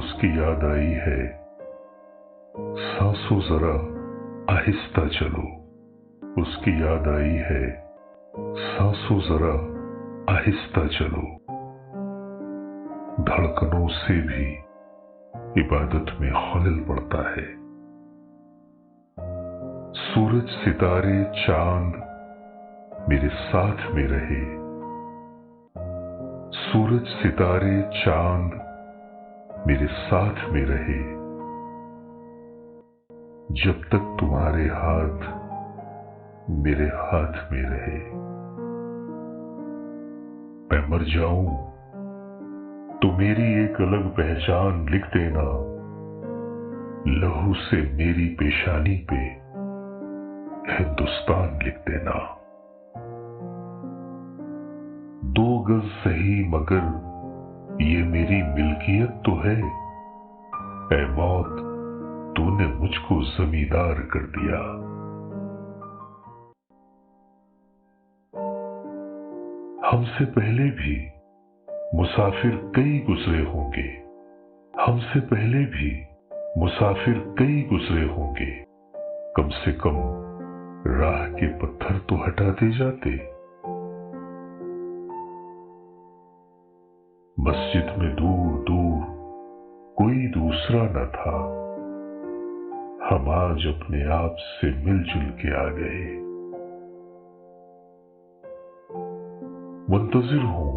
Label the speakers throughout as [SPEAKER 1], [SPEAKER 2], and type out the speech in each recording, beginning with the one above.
[SPEAKER 1] उसकी याद आई है। सांसों जरा आहिस्ता चलो, उसकी याद आई है। सांसों जरा आहिस्ता चलो, धड़कनों से भी इबादत में खलल पड़ता है। सूरज सितारे चांद मेरे साथ में रहे, सूरज सितारे चांद मेरे साथ में रहे, जब तक तुम्हारे हाथ मेरे हाथ में रहे। मैं मर जाऊं तो मेरी एक अलग पहचान लिख देना, लहू से मेरी पेशानी पे हिंदुस्तान लिख देना। 2 गज सही मगर ये मेरी मिल्कियत तो है, ऐ मौत तूने मुझको जमींदार कर दिया। हमसे पहले भी मुसाफिर कई गुजरे होंगे, हमसे पहले भी मुसाफिर कई गुजरे होंगे, कम से कम राह के पत्थर तो हटाते जाते। मस्जिद में दूर दूर कोई दूसरा न था, हम आज अपने आप से मिलजुल के आ गए। मुंतजिर हूं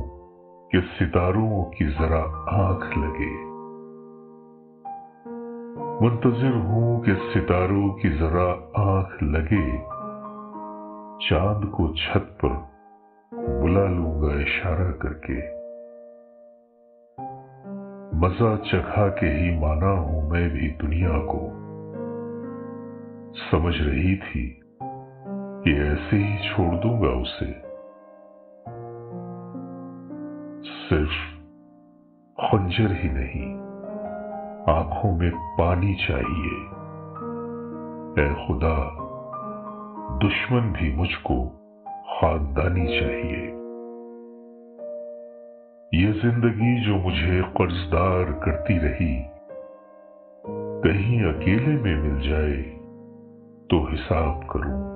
[SPEAKER 1] कि सितारों की जरा आंख लगे, मुंतजिर हूं कि सितारों की जरा आंख लगे, चांद को छत पर बुला लूंगा इशारा करके। मजा चखा के ही माना हूं मैं भी दुनिया को, समझ रही थी कि ऐसे ही छोड़ दूंगा उसे। सिर्फ खंजर ही नहीं, आंखों में पानी चाहिए। ऐ खुदा, दुश्मन भी मुझको खानदानी चाहिए। ये जिंदगी जो मुझे कर्जदार करती रही, कहीं अकेले में मिल जाए तो हिसाब करूं।